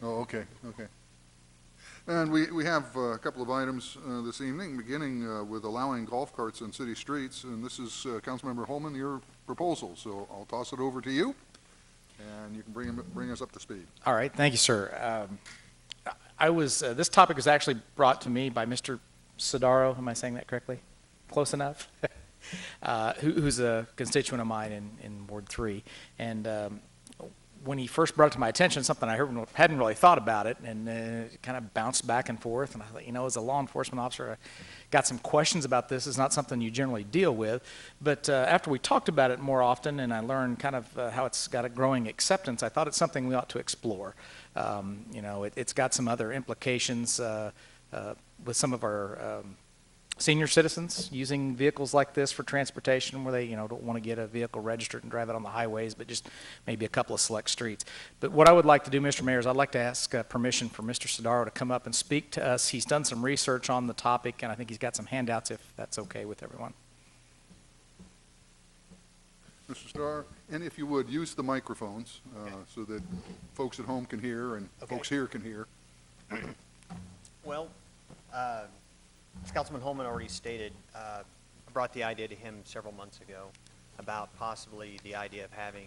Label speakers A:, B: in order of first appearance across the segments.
A: Oh, okay, okay. And we have a couple of items this evening, beginning with allowing golf carts on city streets. And this is, Councilmember Holman, your proposal. So I'll toss it over to you, and you can bring us up to speed.
B: All right, thank you, sir. This topic was actually brought to me by Mr. Sidaro. Am I saying that correctly? Close enough? Who's a constituent of mine in Ward 3. And when he first brought it to my attention, something I hadn't really thought about it, and it kind of bounced back and forth. And I thought, as a law enforcement officer, I got some questions about this. It's not something you generally deal with. But after we talked about it more often, and I learned kind of how it's got a growing acceptance, I thought it's something we ought to explore. It's got some other implications with some of our senior citizens using vehicles like this for transportation, where they don't want to get a vehicle registered and drive it on the highways, but just maybe a couple of select streets. But what I would like to do, Mr. Mayor, is I'd like to ask permission for Mr. Sidaro to come up and speak to us. He's done some research on the topic, and I think he's got some handouts, if that's okay with everyone.
A: Mr. Starr, and if you would, use the microphones so that folks at home can hear and folks here can hear.
C: Well, as Councilman Holman already stated, I brought the idea to him several months ago about possibly the idea of having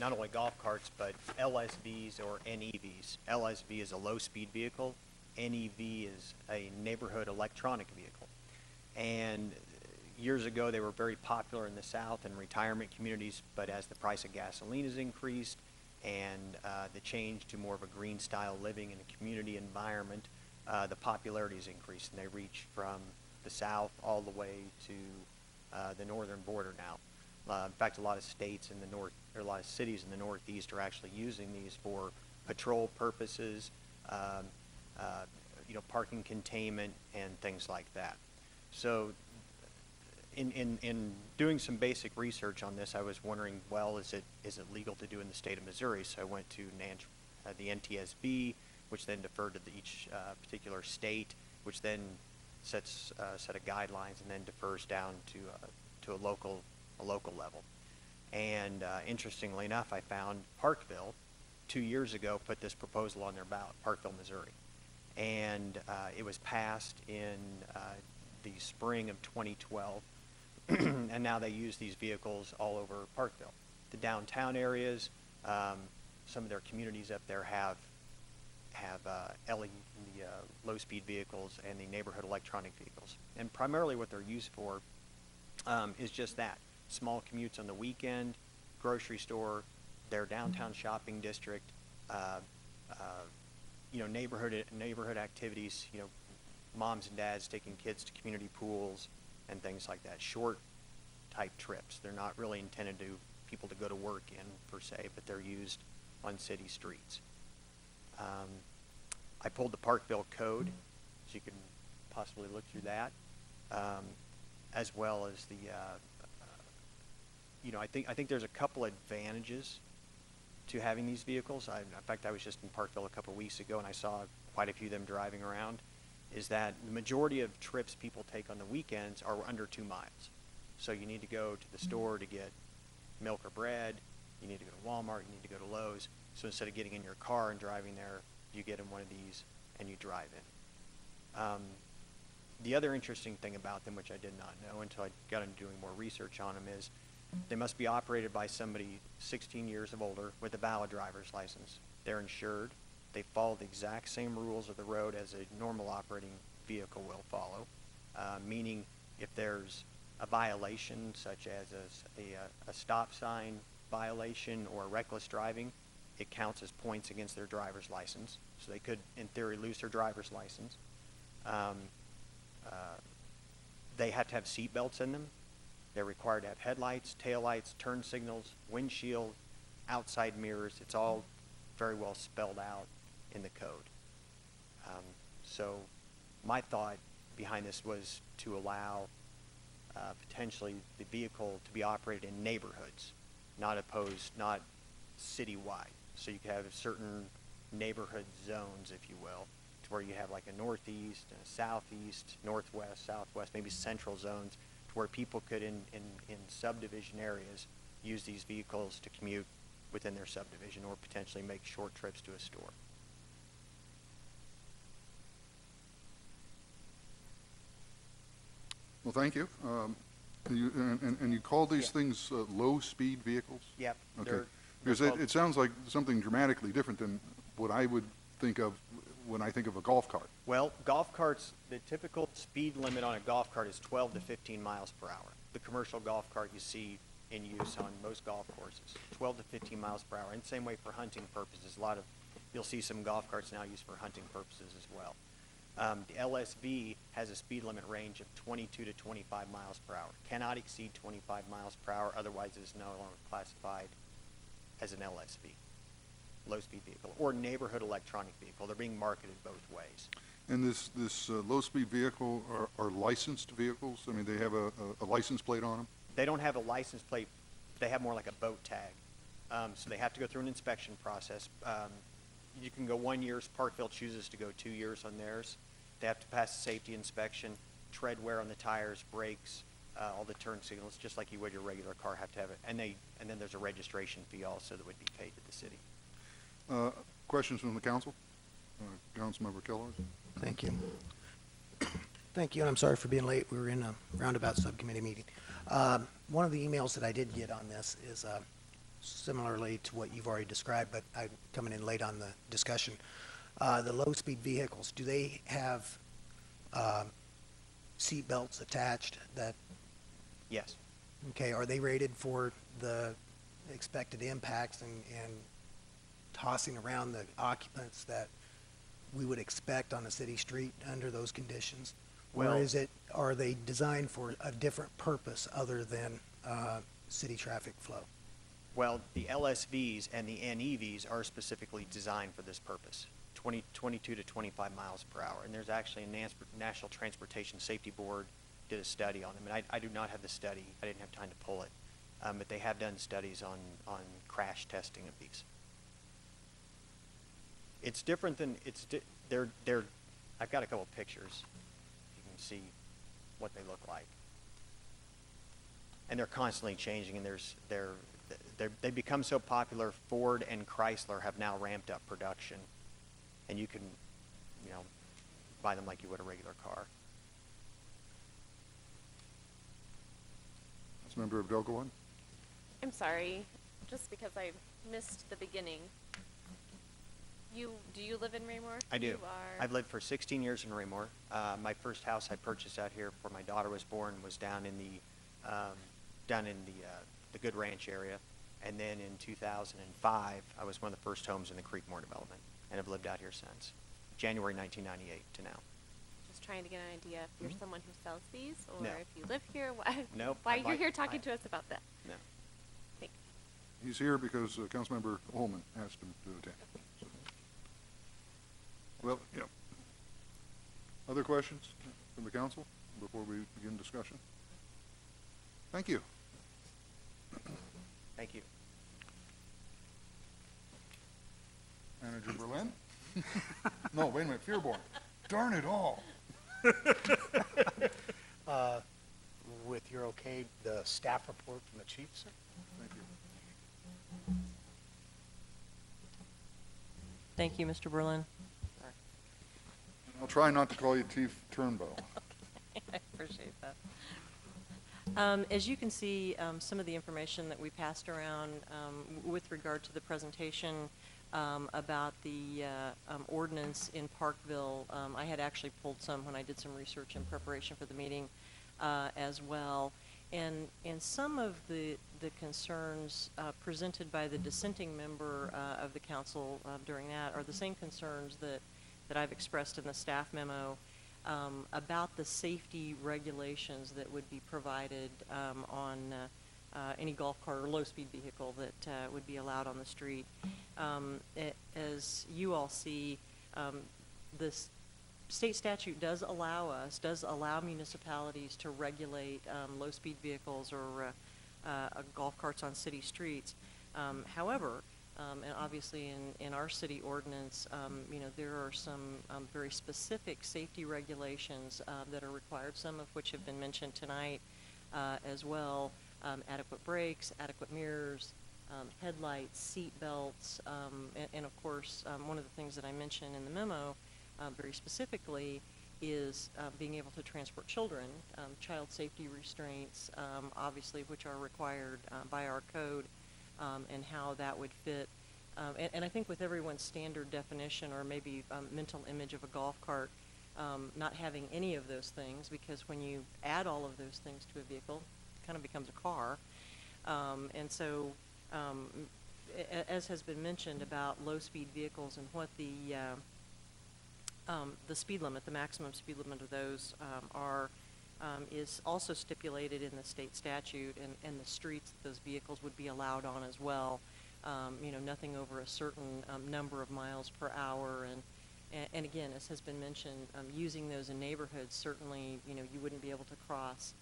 C: not only golf carts, but LSVs or NEVs. LSV is a low-speed vehicle. NEV is a neighborhood electronic vehicle. And years ago, they were very popular in the South and retirement communities, but as the price of gasoline has increased and the change to more of a green-style living in a community environment, the popularity has increased, and they reach from the South all the way to the northern border now. In fact, a lot of states in the north, or a lot of cities in the Northeast are actually using these for patrol purposes, parking containment, and things like that. So in doing some basic research on this, I was wondering, well, is it legal to do in the state of Missouri? So I went to the NTSB, which then deferred to each particular state, which then sets a set of guidelines and then defers down to a local level. And interestingly enough, I found Parkville 2 years ago put this proposal on their ballot, Parkville, Missouri. And it was passed in the spring of 2012, and now they use these vehicles all over Parkville. The downtown areas, some of their communities up there have low-speed vehicles and the neighborhood electronic vehicles. And primarily what they're used for is just that. Small commutes on the weekend, grocery store, their downtown shopping district, neighborhood activities, moms and dads taking kids to community pools and things like that, short type trips. They're not really intended to people to go to work in per se, but they're used on city streets. I pulled the Parkville code, so you can possibly look through that, as well as the, I think there's a couple advantages to having these vehicles. In fact, I was just in Parkville a couple of weeks ago, and I saw quite a few of them driving around, is that the majority of trips people take on the weekends are under 2 miles. So you need to go to the store to get milk or bread, you need to go to Walmart, you need to go to Lowe's. So instead of getting in your car and driving there, you get in one of these and you drive in. The other interesting thing about them, which I did not know until I got into doing more research on them, is they must be operated by somebody 16 years of older with a valid driver's license. They're insured. They follow the exact same rules of the road as a normal operating vehicle will follow, meaning if there's a violation such as a stop sign violation or reckless driving, it counts as points against their driver's license. So they could, in theory, lose their driver's license. They have to have seat belts in them. They're required to have headlights, taillights, turn signals, windshield, outside mirrors. It's all very well spelled out in the code. So my thought behind this was to allow potentially the vehicle to be operated in neighborhoods, not citywide. So you could have certain neighborhood zones, if you will, to where you have like a northeast, and a southeast, northwest, southwest, maybe central zones, to where people could, in subdivision areas, use these vehicles to commute within their subdivision or potentially make short trips to a store.
A: Well, thank you. And you call these
C: Yeah.
A: things low-speed vehicles?
C: Yep.
A: Okay.
C: they're
A: Because
C: called-
A: it sounds like something dramatically different than what I would think of when I think of a golf cart.
C: Well, golf carts, the typical speed limit on a golf cart is 12 to 15 miles per hour. The commercial golf cart you see in use on most golf courses, 12 to 15 miles per hour. And same way for hunting purposes. You'll see some golf carts now used for hunting purposes as well. The LSV has a speed limit range of 22 to 25 miles per hour. Cannot exceed 25 miles per hour, otherwise it is no longer classified as an LSV, low-speed vehicle, or neighborhood electronic vehicle. They're being marketed both ways.
A: And this low-speed vehicle are licensed vehicles? I mean, they have a license plate on them?
C: They don't have a license plate. They have more like a boat tag. So they have to go through an inspection process. You can go 1 year. Parkville chooses to go 2 years on theirs. They have to pass a safety inspection, tread wear on the tires, brakes, all the turn signals, just like you would your regular car. Have to have it, and then there's a registration fee also that would be paid to the city.
A: Questions from the council? Councilmember Keller?
D: Thank you. Thank you, and I'm sorry for being late. We were in a roundabout subcommittee meeting. One of the emails that I did get on this is similarly to what you've already described, but I'm coming in late on the discussion. The low-speed vehicles, do they have seat belts attached that,
C: Yes.
D: okay, are they rated for the expected impacts and tossing around the occupants that we would expect on a city street under those conditions?
C: Well-
D: Or are they designed for a different purpose other than city traffic flow?
C: Well, the LSVs and the NEVs are specifically designed for this purpose, 22 to 25 miles per hour. And there's actually a National Transportation Safety Board did a study on them. And I do not have the study. I didn't have time to pull it. But they have done studies on crash testing of these. It's different than, they're, I've got a couple pictures. You can see what they look like. And they're constantly changing, and they become so popular. Ford and Chrysler have now ramped up production, and you can, buy them like you would a regular car.
A: Councilmember Abdelkawan?
E: I'm sorry, just because I missed the beginning. Do you live in Raymore?
C: I do.
E: You are.
C: I've lived for 16 years in Raymore. My first house I purchased out here before my daughter was born was down in the Good Ranch area. And then in 2005, I was one of the first homes in the Creekmore development, and have lived out here since January 1998 to now.
E: Just trying to get an idea if you're someone who sells these, or
C: No.
E: if you live here. Why,
C: Nope,
E: why
C: I
E: you're
C: buy-
E: here talking
C: I-
E: to us about that?
C: No.
E: Thanks.
A: He's here because Councilmember Holman asked him to attend. So. Well, yeah. Other questions from the council before we begin discussion? Thank you.
C: Thank you.
A: Manager Berlin? No, wait a minute, Fearborn. Darn it all.
F: With your okay, the staff report from the chief, sir?
A: Thank you.
G: Thank you, Mr. Berlin.
A: I'll try not to call you Chief Turnbow.
G: I appreciate that. As you can see, some of the information that we passed around with regard to the presentation about the ordinance in Parkville, I had actually pulled some when I did some research in preparation for the meeting as well. And some of the concerns presented by the dissenting member of the council during that are the same concerns that I've expressed in the staff memo about the safety regulations that would be provided on any golf cart or low-speed vehicle that would be allowed on the street. As you all see, this state statute does allow municipalities to regulate low-speed vehicles or golf carts on city streets. However, and obviously in our city ordinance, there are some very specific safety regulations that are required, some of which have been mentioned tonight as well. Adequate brakes, adequate mirrors, headlights, seat belts, and of course, one of the things that I mentioned in the memo very specifically is being able to transport children, child safety restraints, obviously, which are required by our code, and how that would fit. And I think with everyone's standard definition or maybe mental image of a golf cart, not having any of those things, because when you add all of those things to a vehicle, it kind of becomes a car. And so, as has been mentioned about low-speed vehicles and what the speed limit, the maximum speed limit of those are, is also stipulated in the state statute, and the streets that those vehicles would be allowed on as well. Nothing over a certain number of miles per hour, and again, as has been mentioned, using those in neighborhoods, certainly, you wouldn't be able to cross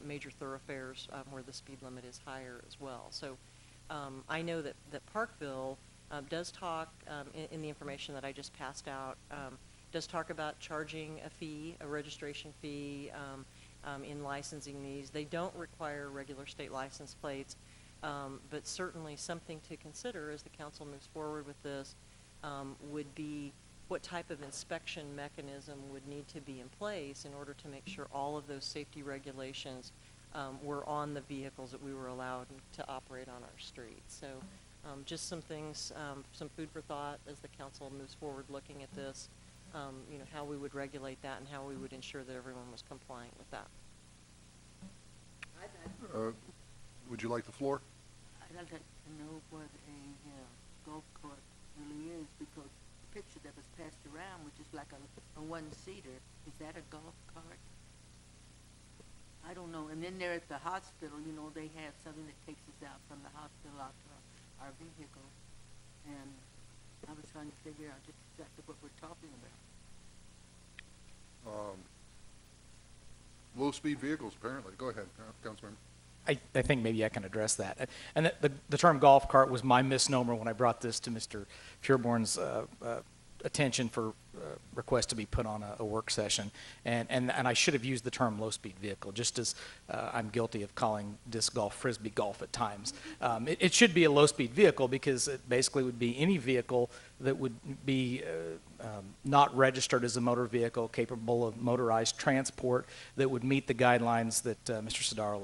G: major thoroughfares where the speed limit is higher as well. So I know that Parkville does talk, in the information that I just passed out, does talk about charging a fee, a registration fee, in licensing these. They don't require regular state license plates, but certainly something to consider as the council moves forward with this would be what type of inspection mechanism would need to be in place in order to make sure all of those safety regulations were on the vehicles that we were allowed to operate on our streets. So just some things, some food for thought as the council moves forward looking at this, how we would regulate that and how we would ensure that everyone was compliant with that.
A: Would you like the floor?
H: I'd like to know what a golf cart really is, because the picture that was passed around was just like a one-seater. Is that a golf cart? I don't know. And then there at the hospital, they have something that takes us out from the hospital out to our vehicle. And I was trying to figure out just exactly what we're talking about.
A: Low-speed vehicles, apparently. Go ahead, Councilmember.
B: I think maybe I can address that. And the term golf cart was my misnomer when I brought this to Mr. Pureborn's attention for request to be put on a work session. And I should have used the term low-speed vehicle, just as I'm guilty of calling disc golf frisbee golf at times. It should be a low-speed vehicle because it basically would be any vehicle that would be not registered as a motor vehicle capable of motorized transport that would meet the guidelines that Mr. Sodaro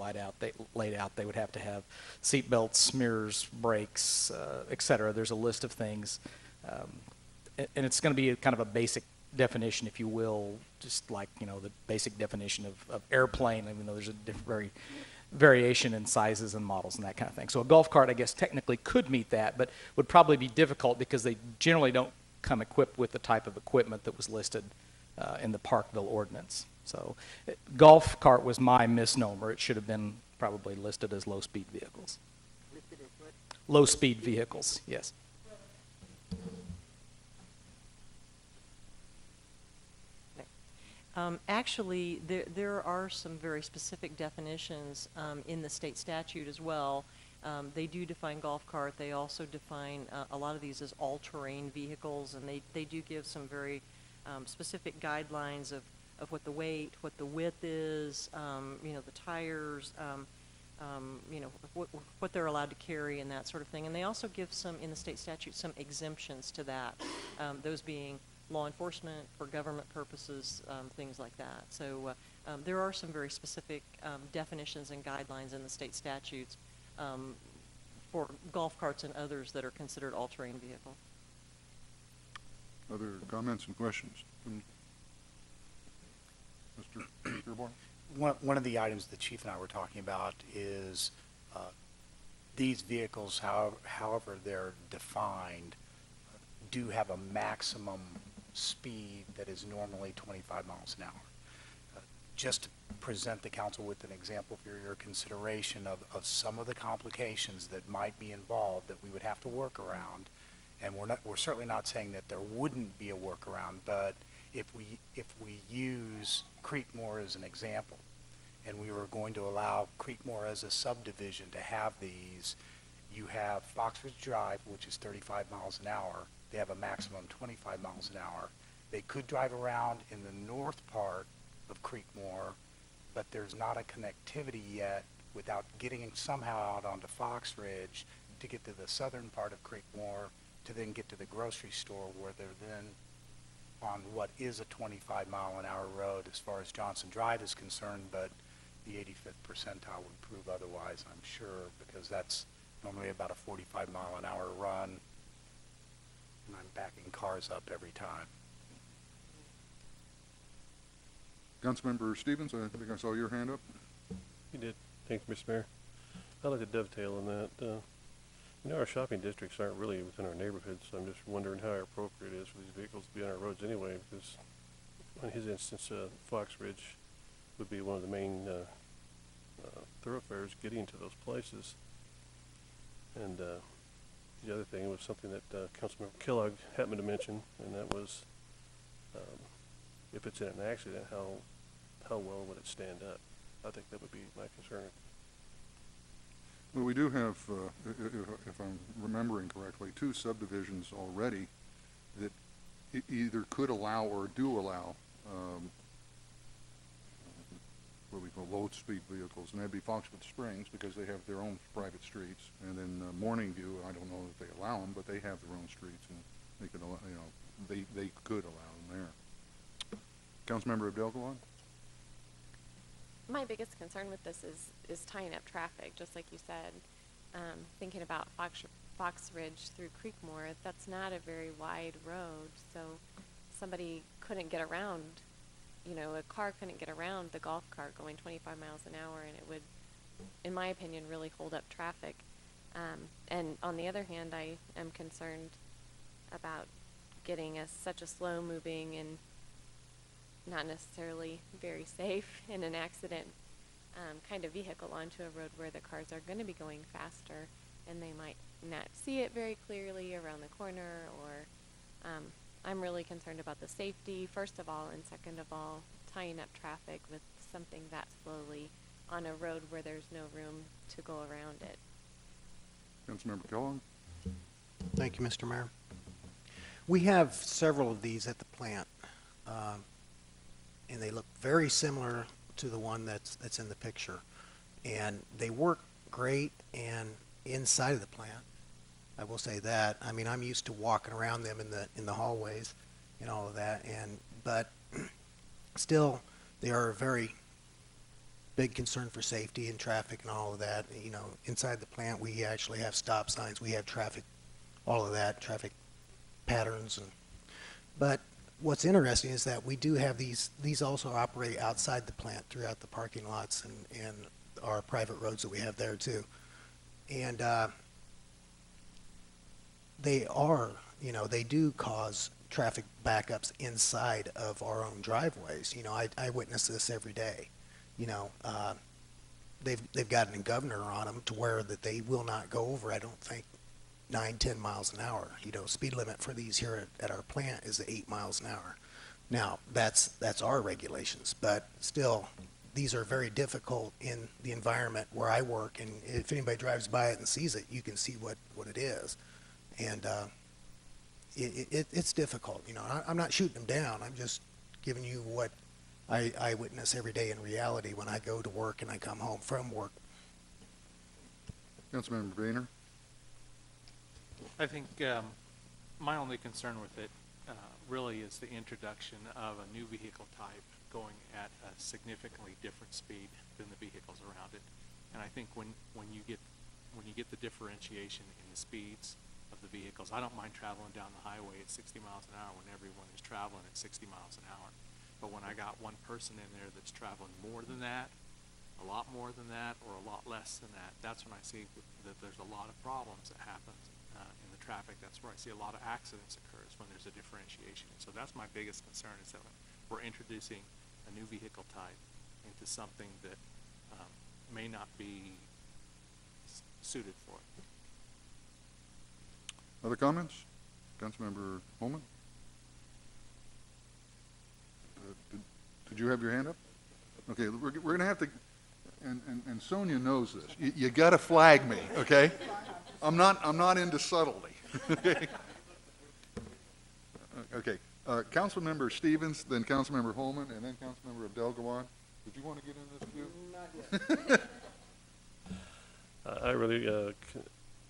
B: laid out. They would have to have seat belts, mirrors, brakes, et cetera. There's a list of things. And it's going to be kind of a basic definition, if you will, just like, the basic definition of airplane, even though there's a different variation in sizes and models and that kind of thing. So a golf cart, I guess, technically could meet that, but would probably be difficult because they generally don't come equipped with the type of equipment that was listed in the Parkville ordinance. So golf cart was my misnomer. It should have been probably listed as low-speed vehicles.
H: Listed as what?
B: Low-speed vehicles, yes.
G: Actually, there are some very specific definitions in the state statute as well. They do define golf cart. They also define a lot of these as all-terrain vehicles, and they do give some very specific guidelines of what the weight, what the width is, the tires, what they're allowed to carry and that sort of thing. And they also give some, in the state statute, some exemptions to that, those being law enforcement, for government purposes, things like that. So there are some very specific definitions and guidelines in the state statutes for golf carts and others that are considered all-terrain vehicles.
A: Other comments and questions from Mr. Pureborn?
F: One of the items the chief and I were talking about is these vehicles, however they're defined, do have a maximum speed that is normally 25 miles an hour. Just to present the council with an example for your consideration of some of the complications that might be involved that we would have to work around, and we're certainly not saying that there wouldn't be a workaround, but if we use Creekmore as an example, and we were going to allow Creekmore as a subdivision to have these, you have Foxwoods Drive, which is 35 miles an hour. They have a maximum 25 miles an hour. They could drive around in the north part of Creekmore, but there's not a connectivity yet without getting somehow out onto Fox Ridge to get to the southern part of Creekmore to then get to the grocery store where they're then on what is a 25-mile-an-hour road as far as Johnson Drive is concerned, but the 85th percentile would prove otherwise, I'm sure, because that's normally about a 45-mile-an-hour run, and I'm backing cars up every time.
A: Councilmember Stevens, I think I saw your hand up.
I: You did. Thank you, Mr. Mayor. I'd like to dovetail on that. Our shopping districts aren't really within our neighborhoods, so I'm just wondering how appropriate it is for these vehicles to be on our roads anyway, because in his instance, Fox Ridge would be one of the main thoroughfares getting to those places. And the other thing was something that Councilmember Kellogg happened to mention, and that was if it's in an accident, how well would it stand up? I think that would be my concern.
A: Well, we do have, if I'm remembering correctly, 2 subdivisions already that either could allow or do allow what we call low-speed vehicles, and that'd be Foxwood Springs because they have their own private streets, and then Morningview, I don't know if they allow them, but they have their own streets, and they could allow, they could allow them there. Councilmember Abdelgawan?
E: My biggest concern with this is tying up traffic, just like you said. Thinking about Fox Ridge through Creekmore, that's not a very wide road, so somebody couldn't get around, a car couldn't get around the golf cart going 25 miles an hour, and it would, in my opinion, really hold up traffic. And on the other hand, I am concerned about getting such a slow-moving and not necessarily very safe in an accident kind of vehicle onto a road where the cars are going to be going faster and they might not see it very clearly around the corner, or I'm really concerned about the safety, first of all, and second of all, tying up traffic with something that slowly on a road where there's no room to go around it.
A: Councilmember Kellogg?
D: Thank you, Mr. Mayor. We have several of these at the plant, and they look very similar to the one that's in the picture. And they work great and inside of the plant. I will say that. I mean, I'm used to walking around them in the hallways and all of that, but still, they are a very big concern for safety and traffic and all of that. Inside the plant, we actually have stop signs, we have traffic, all of that, traffic patterns. But what's interesting is that we do have these also operate outside the plant throughout the parking lots and our private roads that we have there too. And they do cause traffic backups inside of our own driveways. I witness this every day. They've got a governor on them to where that they will not go over, I don't think, 9-10 miles an hour. Speed limit for these here at our plant is 8 miles an hour. Now, that's our regulations, but still, these are very difficult in the environment where I work, and if anybody drives by it and sees it, you can see what it is. And it's difficult. I'm not shooting them down. I'm just giving you what I witness every day in reality when I go to work and I come home from work.
A: Councilmember Boehner?
J: I think my only concern with it really is the introduction of a new vehicle type going at a significantly different speed than the vehicles around it. And I think when you get the differentiation in the speeds of the vehicles, I don't mind traveling down the highway at 60 miles an hour when everyone is traveling at 60 miles an hour. But when I got one person in there that's traveling more than that, a lot more than that, or a lot less than that, that's when I see that there's a lot of problems that happen in the traffic. That's where I see a lot of accidents occurs when there's a differentiation. So that's my biggest concern, is that we're introducing a new vehicle type into something that may not be suited for it.
A: Other comments? Councilmember Holman? Did you have your hand up? Okay, we're going to have to, and Sonia knows this. You got to flag me, okay? I'm not into subtlety. Okay. Okay. Councilmember Stevens, then Councilmember Holman, and then Councilmember Abdelgawan. Did you want to get in this too?
I: Not yet. I really,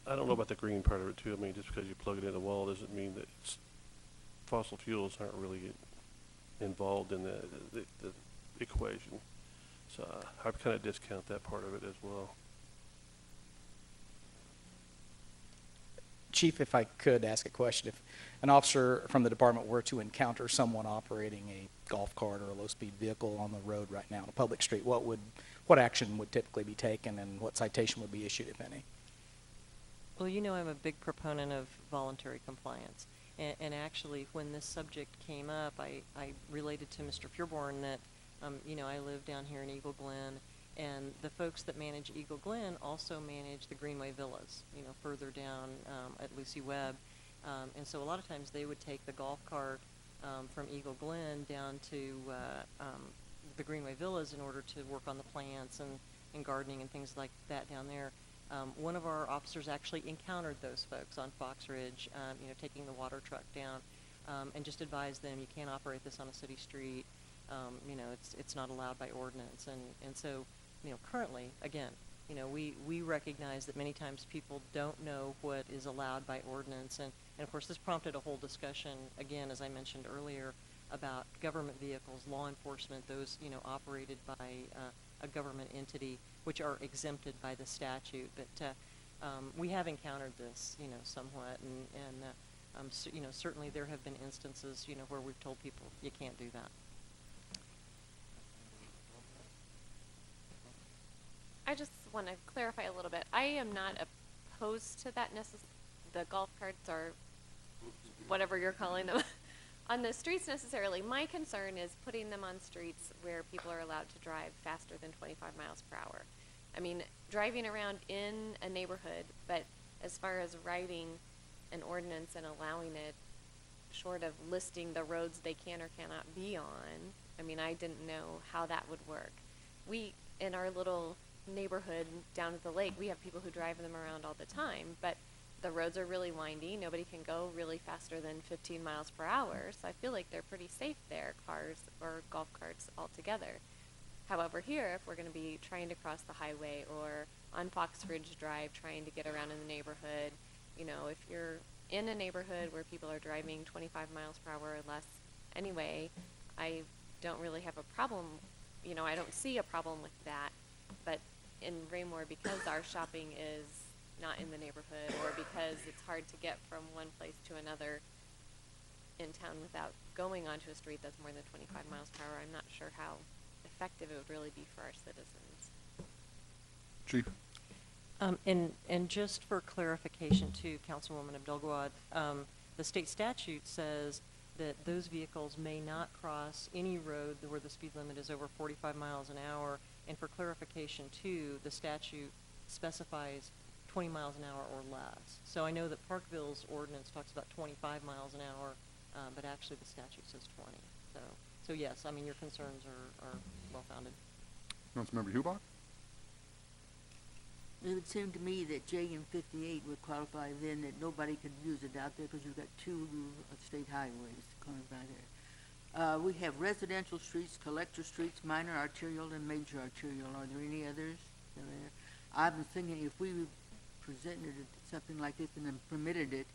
I: I don't know about the green part of it too. I mean, just because you plug it in the wall doesn't mean that it's fossil fuels aren't really involved in the equation. So I kind of discount that part of it as well.
B: Chief, if I could ask a question, if an officer from the department were to encounter someone operating a golf cart or a low-speed vehicle on the road right now on a public street, what action would typically be taken, and what citation would be issued, if any?
G: Well, you know I'm a big proponent of voluntary compliance. And actually, when this subject came up, I related to Mr. Pureborn that, you know, I live down here in Eagle Glen, and the folks that manage Eagle Glen also manage the Greenway Villas, you know, further down at Lucy Webb. And so a lot of times they would take the golf cart from Eagle Glen down to the Greenway Villas in order to work on the plants and gardening and things like that down there. One of our officers actually encountered those folks on Fox Ridge, you know, taking the water truck down, and just advised them, you can't operate this on a city street. You know, it's not allowed by ordinance. And so, you know, currently, again, you know, we recognize that many times people don't know what is allowed by ordinance. And of course, this prompted a whole discussion, again, as I mentioned earlier, about government vehicles, law enforcement, those, you know, operated by a government entity, which are exempted by the statute. But we have encountered this, you know, somewhat, and so, you know, certainly there have been instances, you know, where we've told people you can't do that.
E: I just want to clarify a little bit. I am not opposed to that the golf carts or whatever you're calling them on the streets necessarily. My concern is putting them on streets where people are allowed to drive faster than 25 miles per hour. I mean, driving around in a neighborhood, but as far as writing an ordinance and allowing it, short of listing the roads they can or cannot be on, I mean, I didn't know how that would work. We, in our little neighborhood down at the lake, we have people who drive them around all the time, but the roads are really windy. Nobody can go really faster than 15 miles per hour, so I feel like they're pretty safe there, cars or golf carts altogether. However, here, if we're going to be trying to cross the highway or on Fox Ridge Drive trying to get around in the neighborhood, you know, if you're in a neighborhood where people are driving 25 miles per hour or less anyway, I don't really have a problem, you know, I don't see a problem with that. But in Raymore, because our shopping is not in the neighborhood, or because it's hard to get from one place to another in town without going onto a street that's more than 25 miles per hour, I'm not sure how effective it would really be for our citizens.
A: Chief?
G: And just for clarification too, Councilwoman Abdelgawad, the state statute says that those vehicles may not cross any road where the speed limit is over 45 miles an hour. And for clarification too, the statute specifies 20 miles an hour or less. So I know that Parkville's ordinance talks about 25 miles an hour, but actually the statute says 20. So yes, I mean, your concerns are well-founded.
A: Councilmember Hubach?
H: It would seem to me that J and 58 would qualify then, that nobody could use it out there because you've got two state highways coming by there. We have residential streets, collector streets, minor arterial, and major arterial. Are there any others that are there? I've been thinking if we presented it, something like this and then permitted it,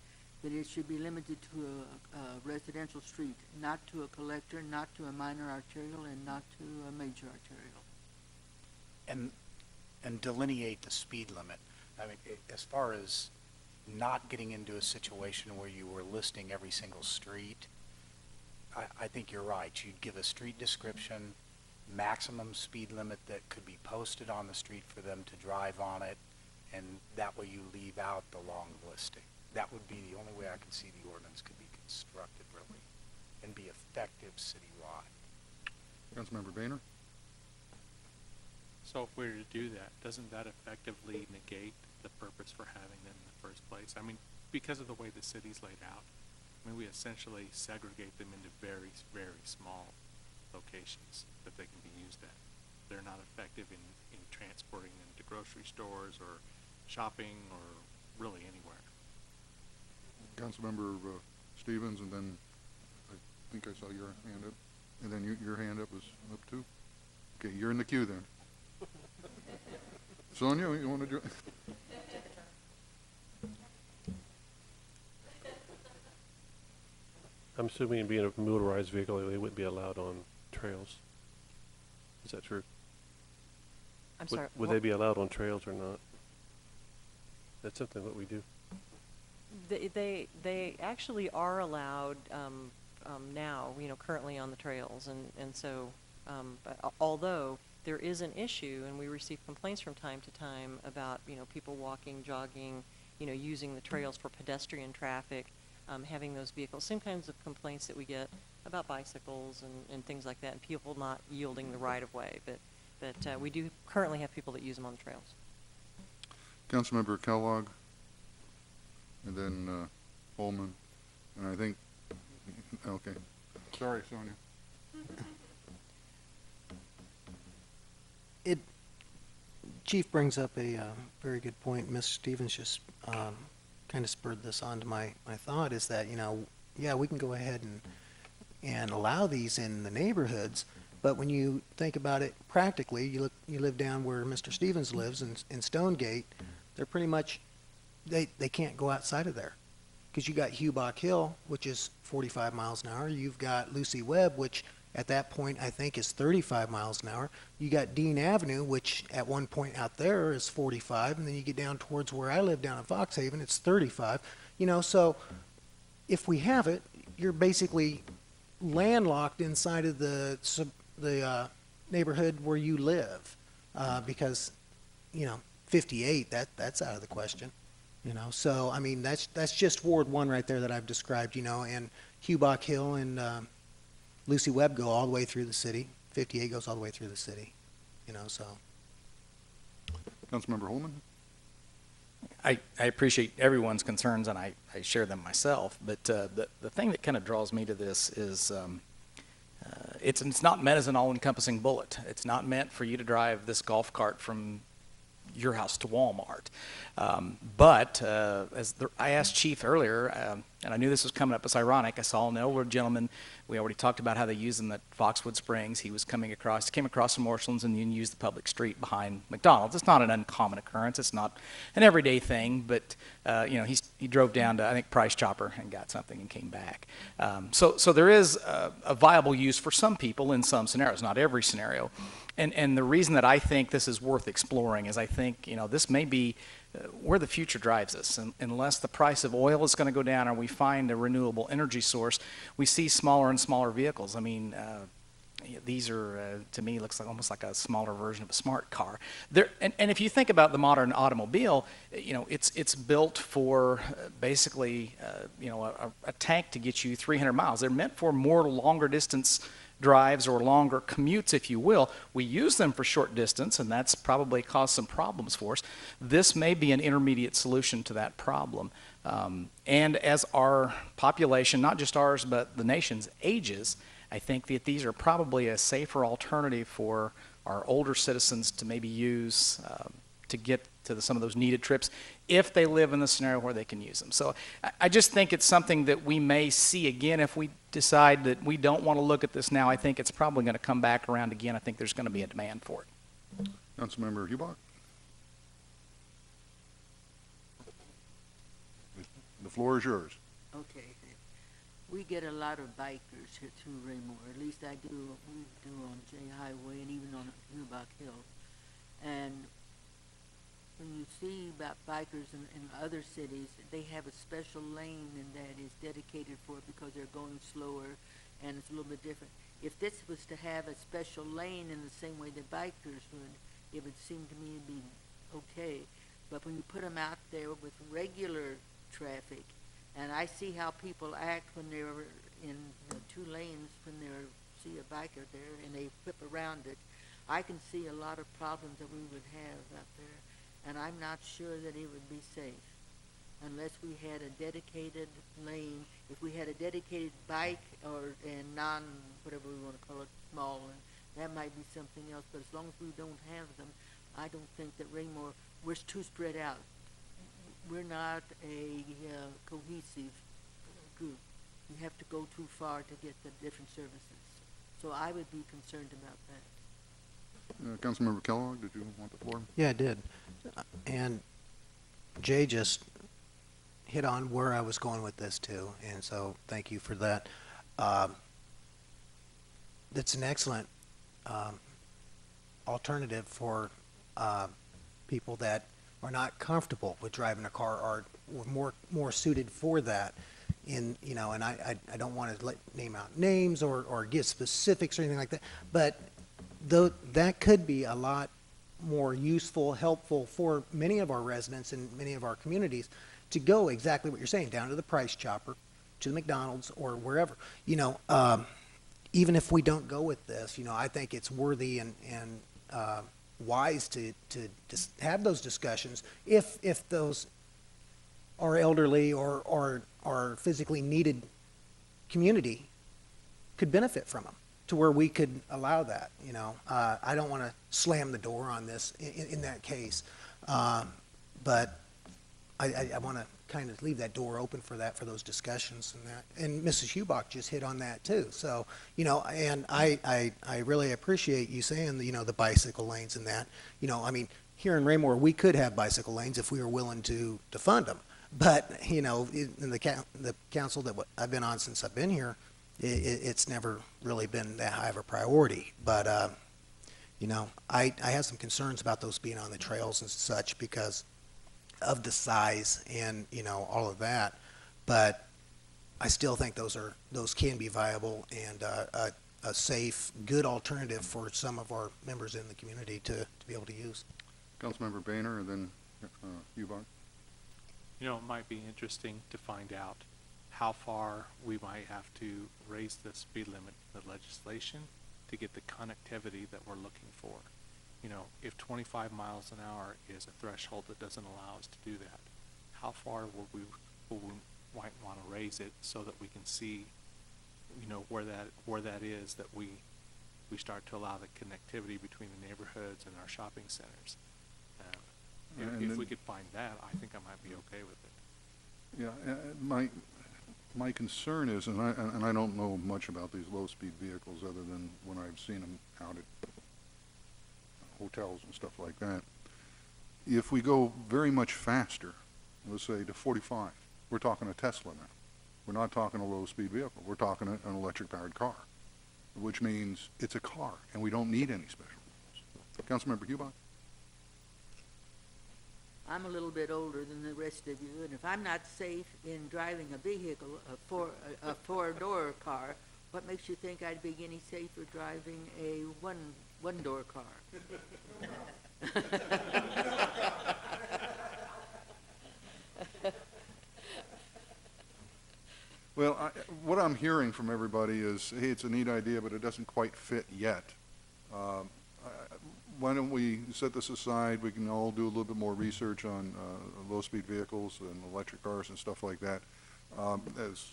H: that it should be limited to a residential street, not to a collector, not to a minor arterial, and not to a major arterial.
F: And delineate the speed limit. I mean, as far as not getting into a situation where you were listing every single street, I think you're right. You'd give a street description, maximum speed limit that could be posted on the street for them to drive on it, and that way you leave out the long listing. That would be the only way I can see the ordinance could be constructed, really, and be effective citywide.
A: Councilmember Boehner?
J: So if we were to do that, doesn't that effectively negate the purpose for having them in the first place? I mean, because of the way the city's laid out, I mean, we essentially segregate them into very, very small locations that they can be used at. They're not effective in transporting them to grocery stores or shopping or really anywhere.
A: Councilmember Stevens, and then I think I saw your hand up. And then your hand up was up too? Okay, you're in the queue then. Sonia, you want to do it?
I: I'm assuming being a motorized vehicle, they wouldn't be allowed on trails. Is that true?
G: I'm sorry.
I: Would they be allowed on trails or not? That's something that we do.
G: They actually are allowed now, currently on the trails, and so, but although there is an issue, and we receive complaints from time to time about, people walking, jogging, using the trails for pedestrian traffic, having those vehicles, same kinds of complaints that we get about bicycles and things like that, and people not yielding the right of way, but we do currently have people that use them on the trails.
A: Councilmember Kellogg, and then Holman, and I think, okay. Sorry, Sonia.
D: Chief brings up a very good point. Ms. Stevens just kind of spurred this on to my thought, is that, yeah, we can go ahead and allow these in the neighborhoods, but when you think about it practically, you live down where Mr. Stevens lives in Stonegate, they're pretty much, they can't go outside of there. Because you got Hubach Hill, which is 45 miles an hour. You've got Lucy Webb, which at that point I think is 35 miles an hour. You got Dean Avenue, which at one point out there is 45, and then you get down towards where I live down in Foxhaven, it's 35. So if we have it, you're basically landlocked inside of the neighborhood where you live, because 58, that's out of the question. So I mean that's just Ward 1 right there that I've described, and Hubach Hill and Lucy Webb go all the way through the city. 58 goes all the way through the city, so.
A: Councilmember Holman?
B: I appreciate everyone's concerns, and I share them myself, but the thing that kind of draws me to this is it's not meant as an all-encompassing bullet. It's not meant for you to drive this golf cart from your house to Walmart. But I asked Chief earlier, and I knew this was coming up. It's ironic. I saw an elderly gentleman. We already talked about how they use them at Foxwood Springs. He came across some Orchlands and used the public street behind McDonald's. It's not an uncommon occurrence. It's not an everyday thing, but he drove down to, I think, Price Chopper and got something and came back. So there is a viable use for some people in some scenarios, not every scenario. And the reason that I think this is worth exploring is I think, this may be where the future drives us. Unless the price of oil is going to go down or we find a renewable energy source, we see smaller and smaller vehicles. I mean, these are, to me, looks like almost like a smaller version of a smart car. And if you think about the modern automobile, it's built for basically, a tank to get you 300 miles. They're meant for more longer distance drives or longer commutes, if you will. We use them for short distance, and that's probably caused some problems for us. This may be an intermediate solution to that problem. And as our population, not just ours, but the nation's ages, I think that these are probably a safer alternative for our older citizens to maybe use to get to some of those needed trips if they live in the scenario where they can use them. So I just think it's something that we may see again if we decide that we don't want to look at this now. I think it's probably going to come back around again. I think there's going to be a demand for it.
A: Councilmember Hubach? The floor is yours.
H: Okay. We get a lot of bikers here through Raymore. At least I do. We do on J Highway and even on Hubach Hill. And when you see about bikers in other cities, they have a special lane and that is dedicated for it because they're going slower and it's a little bit different. If this was to have a special lane in the same way that bikers would, it would seem to me to be okay. But when you put them out there with regular traffic, and I see how people act when they're in the two lanes when they see a biker there and they whip around it, I can see a lot of problems that we would have out there. And I'm not sure that it would be safe unless we had a dedicated lane. If we had a dedicated bike and whatever we want to call it, small, that might be something else. But as long as we don't have them, I don't think that Raymore, we're too spread out. We're not a cohesive group. You have to go too far to get the different services. So I would be concerned about that.
A: Councilmember Kellogg, did you want the floor?
D: Yeah, I did. And Jay just hit on where I was going with this too, and so thank you for that. that's an excellent alternative for people that are not comfortable with driving a car or more suited for that. And I don't want to name out names or give specifics or anything like that, but that could be a lot more useful, helpful for many of our residents and many of our communities to go exactly what you're saying, down to the Price Chopper, to the McDonald's or wherever. Even if we don't go with this, I think it's worthy and wise to just have those discussions if those are elderly or physically needed community could benefit from them, to where we could allow that. I don't want to slam the door on this in that case, but I want to kind of leave that door open for those discussions and that. And Mrs. Hubach just hit on that too. So, and I really appreciate you saying, the bicycle lanes and that. I mean, here in Raymore, we could have bicycle lanes if we were willing to fund them. But, in the council that I've been on since I've been here, it's never really been that high of a priority. But, I have some concerns about those being on the trails and such because of the size and, all of that. But I still think those can be viable and a safe, good alternative for some of our members in the community to be able to use.
A: Councilmember Boehner and then Hubach.
J: It might be interesting to find out how far we might have to raise the speed limit in the legislation to get the connectivity that we're looking for. If 25 miles an hour is a threshold that doesn't allow us to do that, how far will we might want to raise it so that we can see, where that is, that we start to allow the connectivity between the neighborhoods and our shopping centers. If we could find that, I think I might be okay with it.
A: Yeah, my concern is, and I don't know much about these low-speed vehicles other than when I've seen them out at hotels and stuff like that. If we go very much faster, let's say to 45, we're talking a Tesla now. We're not talking a low-speed vehicle. We're talking an electric-powered car, which means it's a car, and we don't need any special rules. Councilmember Hubach?
H: I'm a little bit older than the rest of you, and if I'm not safe in driving a vehicle, a four-door car, what makes you think I'd be any safer driving a one-door car?
A: Well, what I'm hearing from everybody is, hey, it's a neat idea, but it doesn't quite fit yet. Why don't we set this aside? We can all do a little bit more research on low-speed vehicles and electric cars and stuff like that. As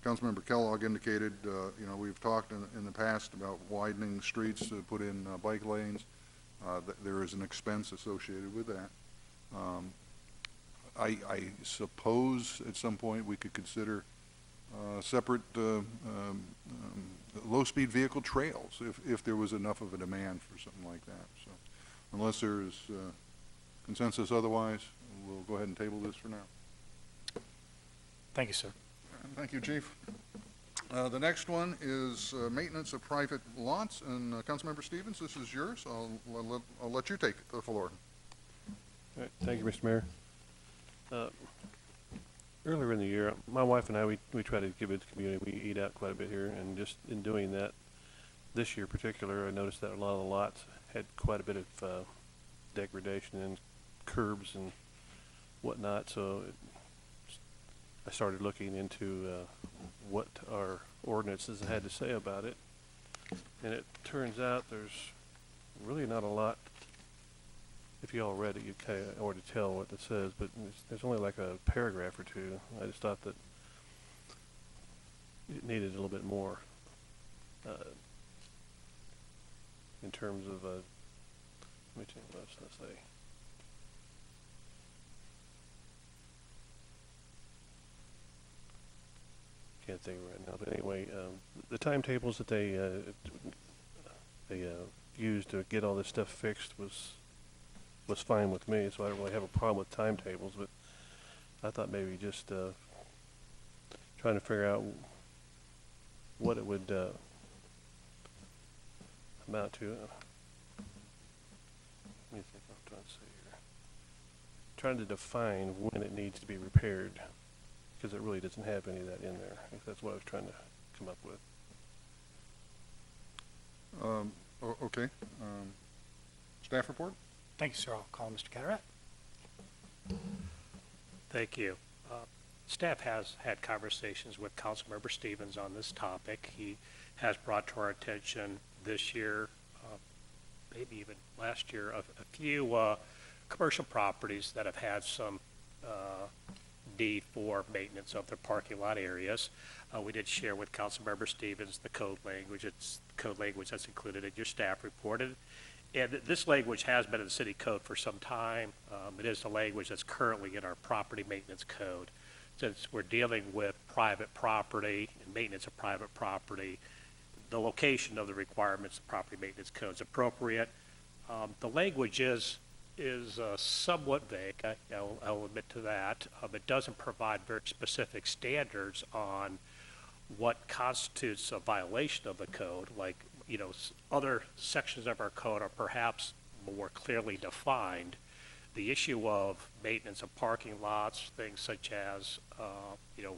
A: Councilmember Kellogg indicated, we've talked in the past about widening streets to put in bike lanes. There is an expense associated with that. I suppose at some point we could consider separate low-speed vehicle trails if there was enough of a demand for something like that. So unless there's consensus otherwise, we'll go ahead and table this for now.
F: Thank you, sir.
A: Thank you, Chief. The next one is maintenance of private lots, and Councilmember Stevens, this is yours. I'll let you take the floor.
I: All right, thank you, Mr. Mayor. Earlier in the year, my wife and I, we try to give it to the community. We eat out quite a bit here, and just in doing that, this year in particular, I noticed that a lot of the lots had quite a bit of degradation and curbs and whatnot, so I started looking into what our ordinances had to say about it, and it turns out there's really not a lot. If you all read it, you kind of already tell what it says, but there's only like a paragraph or two. I just thought that it needed a little bit more in terms of, let me think what I was going to say. Can't think of it right now, but anyway, the timetables that they used to get all this stuff fixed was fine with me, so I don't really have a problem with timetables, but I thought maybe just trying to figure out what it would amount to. Let me think what I'm trying to say here. Trying to define when it needs to be repaired, because it really doesn't have any of that in there. I think that's what I was trying to come up with.
A: Okay. Staff report?
F: Thank you, sir. I'll call Mr. Cataract.
K: Thank you. Staff has had conversations with Councilmember Stevens on this topic. He has brought to our attention this year, maybe even last year, a few commercial properties that have had some need for maintenance of their parking lot areas. We did share with Councilmember Stevens the code language. It's code language that's included in your staff report. And this language has been in the city code for some time. It is the language that's currently in our property maintenance code. Since we're dealing with private property and maintenance of private property, the location of the requirements of property maintenance code is appropriate. The language is somewhat vague. I'll admit to that. It doesn't provide very specific standards on what constitutes a violation of the code. Like, you know, other sections of our code are perhaps more clearly defined. The issue of maintenance of parking lots, things such as, you know,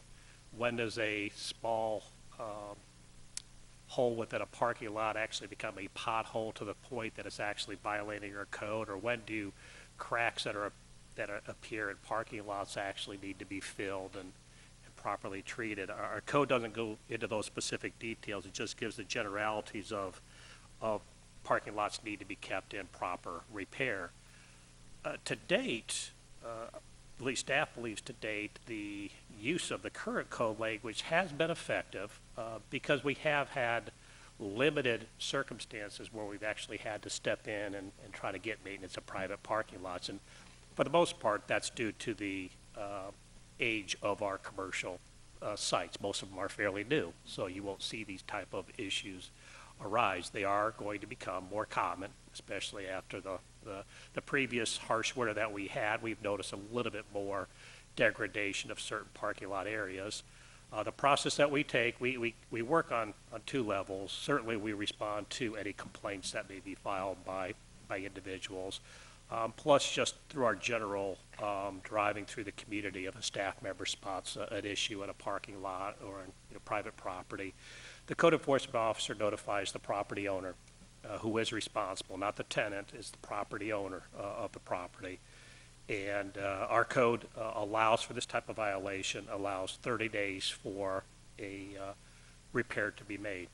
K: when does a small hole within a parking lot actually become a pothole to the point that it's actually violating our code, or when do cracks that appear in parking lots actually need to be filled and properly treated. Our code doesn't go into those specific details. It just gives the generalities of parking lots need to be kept in proper repair. To date, at least staff believes to date, the use of the current code language has been effective because we have had limited circumstances where we've actually had to step in and try to get maintenance of private parking lots. And for the most part, that's due to the age of our commercial sites. Most of them are fairly new, so you won't see these type of issues arise. They are going to become more common, especially after the previous harsh winter that we had. We've noticed a little bit more degradation of certain parking lot areas. The process that we take, we work on two levels. Certainly we respond to any complaints that may be filed by individuals, plus just through our general driving through the community. If a staff member spots an issue in a parking lot or in private property, the code enforcement officer notifies the property owner who is responsible, not the tenant, is the property owner of the property. And our code allows for this type of violation, allows 30 days for a repair to be made.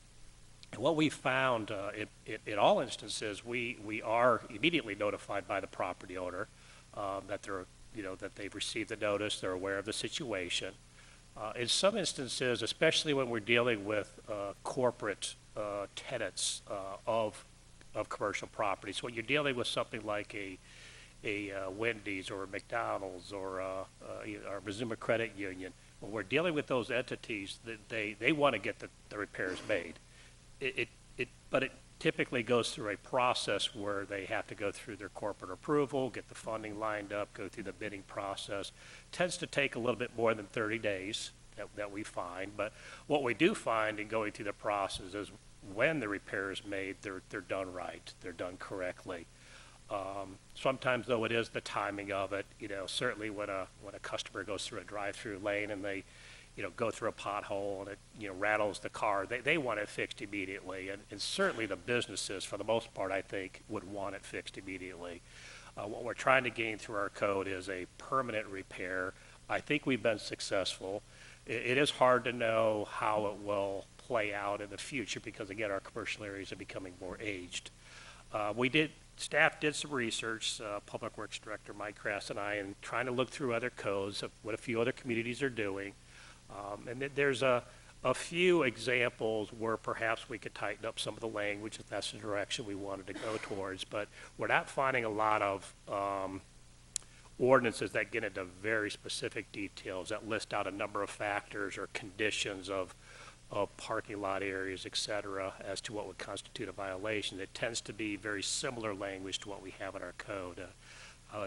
K: And what we found in all instances, we are immediately notified by the property owner that they're, that they've received the notice, they're aware of the situation. In some instances, especially when we're dealing with corporate tenants of commercial properties, when you're dealing with something like a Wendy's or a McDonald's or our Missoula Credit Union, when we're dealing with those entities, they want to get the repairs made. But it typically goes through a process where they have to go through their corporate approval, get the funding lined up, go through the bidding process. Tends to take a little bit more than 30 days that we find. But what we do find in going through the process is when the repair is made, they're done right, they're done correctly. Sometimes, though, it is the timing of it. Certainly when a customer goes through a drive-through lane and they, go through a pothole and it, rattles the car, they want it fixed immediately. And certainly the businesses, for the most part, I think, would want it fixed immediately. What we're trying to gain through our code is a permanent repair. I think we've been successful. It is hard to know how it will play out in the future because, again, our commercial areas are becoming more aged. Staff did some research, Public Works Director Mike Crass and I, and trying to look through other codes of what a few other communities are doing. And there's a few examples where perhaps we could tighten up some of the language if that's the direction we wanted to go towards. But we're not finding a lot of ordinances that get into very specific details that list out a number of factors or conditions of parking lot areas, et cetera, as to what would constitute a violation. It tends to be very similar language to what we have in our code.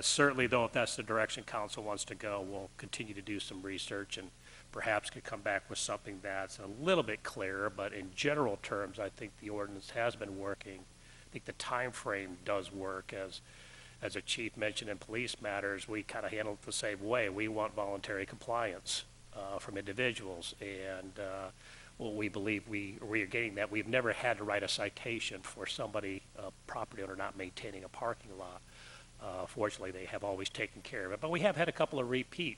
K: Certainly, though, if that's the direction council wants to go, we'll continue to do some research and perhaps could come back with something that's a little bit clearer, but in general terms, I think the ordinance has been working. I think the time frame does work. As a chief mentioned in police matters, we kind of handle it the same way. We want voluntary compliance from individuals, and well, we believe we are getting that. We've never had to write a citation for somebody, a property owner, not maintaining a parking lot. Fortunately, they have always taken care of it, but we have had a couple of repeat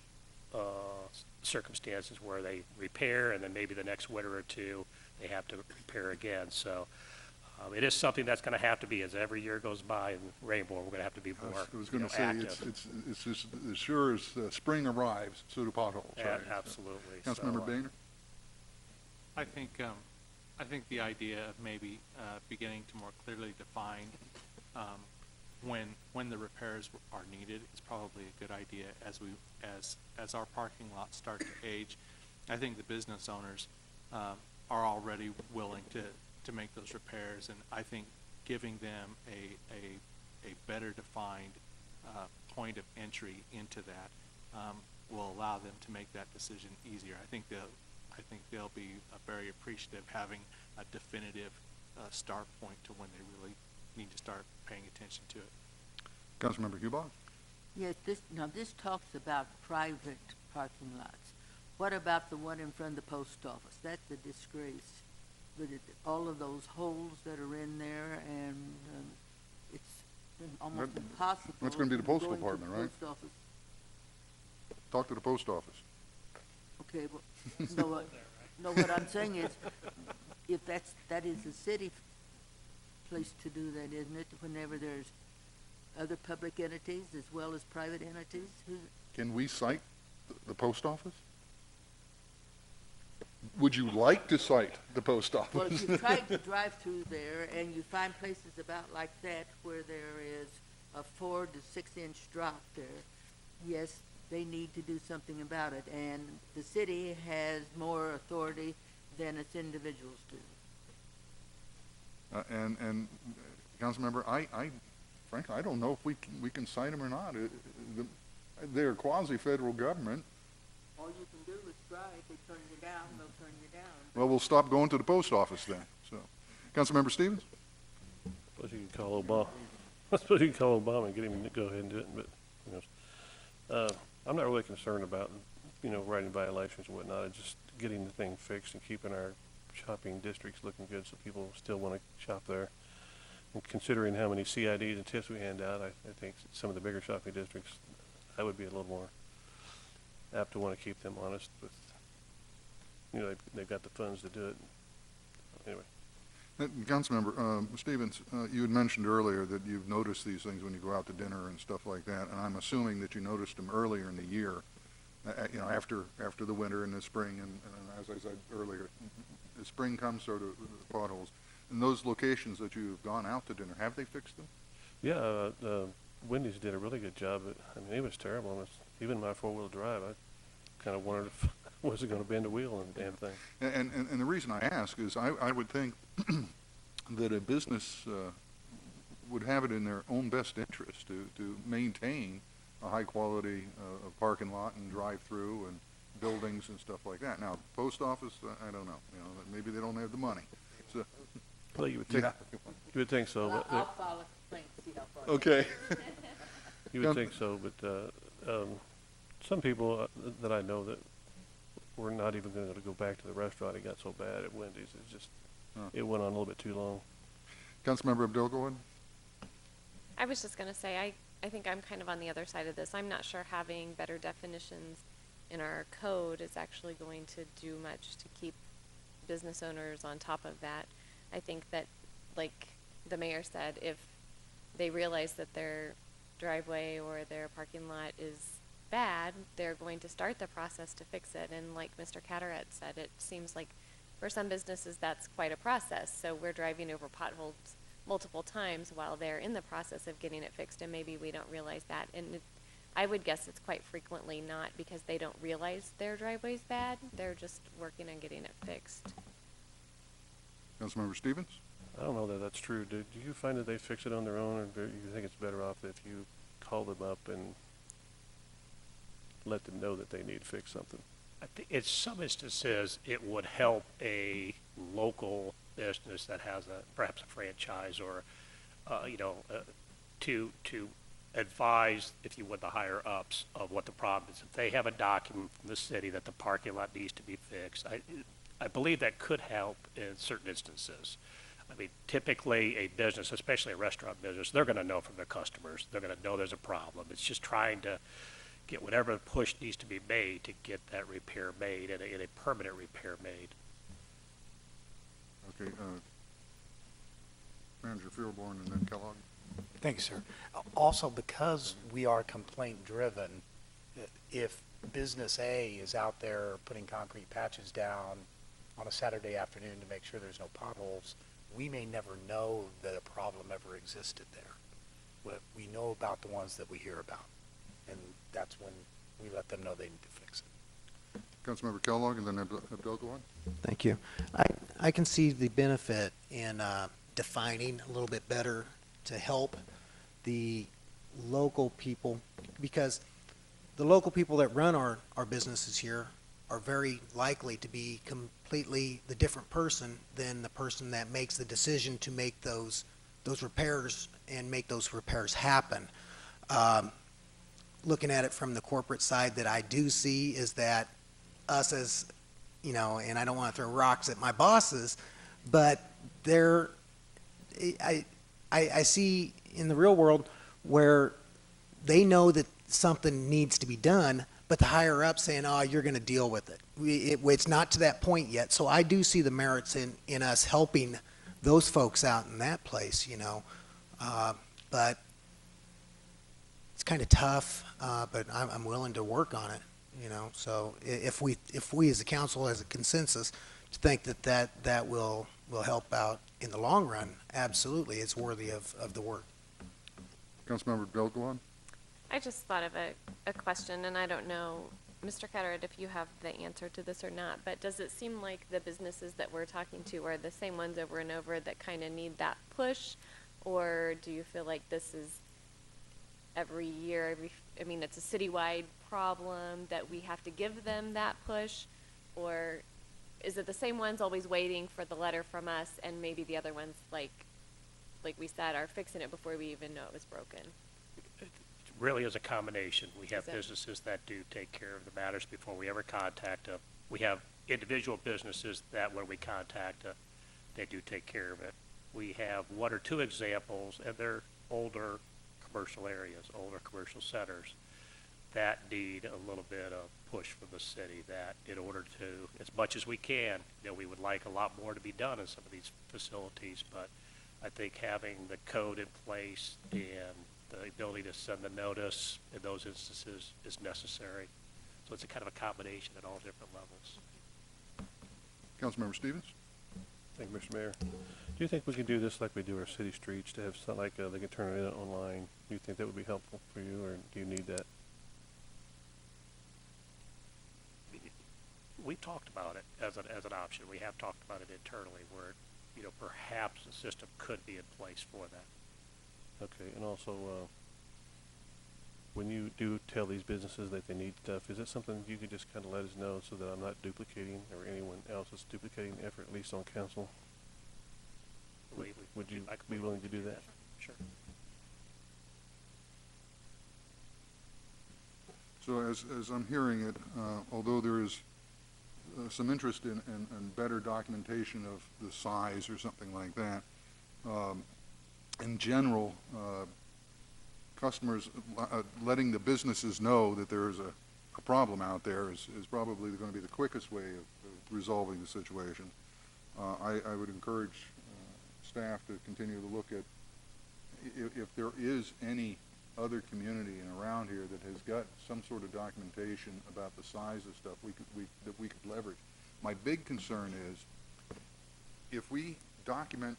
K: circumstances where they repair, and then maybe the next winter or two they have to repair again. So it is something that's going to have to be, as every year goes by in Rainbow, we're going to have to be more
A: I was going to say,
K: active.
A: it's just as sure as spring arrives, so do potholes, right?
K: Absolutely.
A: Councilmember Boehner?
J: I think the idea of maybe beginning to more clearly define when the repairs are needed is probably a good idea as our parking lots start to age. I think the business owners are already willing to make those repairs, and I think giving them a better defined point of entry into that will allow them to make that decision easier. I think they'll be very appreciative having a definitive start point to when they really need to start paying attention to it.
A: Councilmember Hubach?
H: Yes, this talks about private parking lots. What about the one in front of the post office? That's a disgrace. With all of those holes that are in there, and it's almost impossible.
A: That's going to be the postal
H: going to
A: department,
H: the
A: right?
H: post office.
A: Talk to the post office.
H: Okay, well, no, what I'm saying is, if that is a city place to do that, isn't it? Whenever there's other public entities as well as private entities?
A: Can we cite the post office? Would you like to cite the post office?
H: Well, if you try to drive through there and you find places about like that where there is a 4 to 6 inch drop there, yes, they need to do something about it, and the city has more authority than its individuals do.
A: And Councilmember, frankly, I don't know if we can cite them or not. They're quasi-federal government.
H: All you can do is try. If they turn you down, they'll turn you down.
A: Well, we'll stop going to the post office then. So, Councilmember Stevens?
I: I suppose you can call Obama. I suppose you can call Obama and get him to go ahead and do it, but who knows. I'm not really concerned about, writing violations and whatnot. It's just getting the thing fixed and keeping our shopping districts looking good so people still want to shop there. And considering how many CIDs and tips we hand out, I think some of the bigger shopping districts, I would be a little more apt to want to keep them honest with, they've got the funds to do it. Anyway.
A: Councilmember Stevens, you had mentioned earlier that you've noticed these things when you go out to dinner and stuff like that, and I'm assuming that you noticed them earlier in the year, after the winter and the spring, and as I said earlier, the spring comes, sort of potholes. In those locations that you've gone out to dinner, have they fixed them?
I: Yeah, Wendy's did a really good job. It was terrible. Even my four-wheel drive, I kind of wondered if I wasn't going to bend a wheel on the damn thing.
A: And the reason I ask is I would think that a business would have it in their own best interest to maintain a high quality parking lot and drive-through and buildings and stuff like that. Now, post office, I don't know. Maybe they don't have the money. So,
I: well, you would think, you would think so. But
H: I'll file a complaint and see how far.
A: Okay.
I: You would think so, but some people that I know that were not even going to go back to the restaurant. It got so bad at Wendy's. It's just, it went on a little bit too long.
A: Councilmember Abdul, go ahead.
E: I was just going to say, I think I'm kind of on the other side of this. I'm not sure having better definitions in our code is actually going to do much to keep business owners on top of that. I think that, like the mayor said, if they realize that their driveway or their parking lot is bad, they're going to start the process to fix it. And like Mr. Cataract said, it seems like for some businesses that's quite a process. So we're driving over potholes multiple times while they're in the process of getting it fixed, and maybe we don't realize that. And I would guess it's quite frequently not because they don't realize their driveway's bad. They're just working on getting it fixed.
A: Councilmember Stevens?
I: I don't know that that's true. Do you find that they fix it on their own, or do you think it's better off if you call them up and let them know that they need to fix something?
K: In some instances, it would help a local business that has perhaps a franchise or, to advise, if you would, the higher ups of what the problem is. If they have a document from the city that the parking lot needs to be fixed, I believe that could help in certain instances. I mean, typically a business, especially a restaurant business, they're going to know from their customers. They're going to know there's a problem. It's just trying to get whatever push needs to be made to get that repair made and a permanent repair made.
A: Okay, Manager Fieldborn and then Kellogg.
F: Thank you, sir. Also, because we are complaint-driven, if business A is out there putting concrete patches down on a Saturday afternoon to make sure there's no potholes, we may never know that a problem ever existed there. But we know about the ones that we hear about, and that's when we let them know they need to fix it.
A: Councilmember Kellogg and then Abdel-Gawad.
D: Thank you. I can see the benefit in defining a little bit better to help the local people, because the local people that run our businesses here are very likely to be completely the different person than the person that makes the decision to make those repairs and make those repairs happen. Looking at it from the corporate side, that I do see is that us as, and I don't want to throw rocks at my bosses, but I see in the real world where they know that something needs to be done, but the higher up saying, "Oh, you're going to deal with it." It's not to that point yet. So I do see the merits in us helping those folks out in that place, but it's kind of tough. But I'm willing to work on it, So if we as a council, as a consensus, think that will help out in the long run, absolutely, it's worthy of the work.
A: Councilmember Abdel-Gawad.
E: I just thought of a question, and I don't know, Mr. Carteret, if you have the answer to this or not, but does it seem like the businesses that we're talking to are the same ones over and over that kind of need that push, or do you feel like this is every year, it's a citywide problem that we have to give them that push, or is it the same ones always waiting for the letter from us, and maybe the other ones, like we said, are fixing it before we even know it was broken?
K: It really is a combination. We have
E: Is it?
K: businesses that do take care of the matters before we ever contact them. We have individual businesses that when we contact them, they do take care of it. We have one or two examples, and they're older commercial areas, older commercial centers, that need a little bit of push from the city, that in order to, as much as we can, we would like a lot more to be done in some of these facilities, but I think having the code in place and the ability to send the notice in those instances is necessary. So it's a kind of a combination at all different levels.
A: Councilmember Stevens.
I: Thank you, Mr. Mayor. Do you think we can do this like we do our city streets, to have something like they can turn it in online? Do you think that would be helpful for you, or do you need that?
K: We've talked about it as an option. We have talked about it internally where, perhaps the system could be in place for that.
I: Okay, and also, when you do tell these businesses that they need stuff, is that something you could just kind of let us know so that I'm not duplicating, or anyone else is duplicating the effort, at least on council? Would you be willing to do that?
K: Sure.
A: So as I'm hearing it, although there is some interest in better documentation of the size or something like that, in general, customers letting the businesses know that there is a problem out there is probably going to be the quickest way of resolving the situation. I would encourage staff to continue to look at if there is any other community around here that has got some sort of documentation about the size of stuff that we could leverage. My big concern is if we document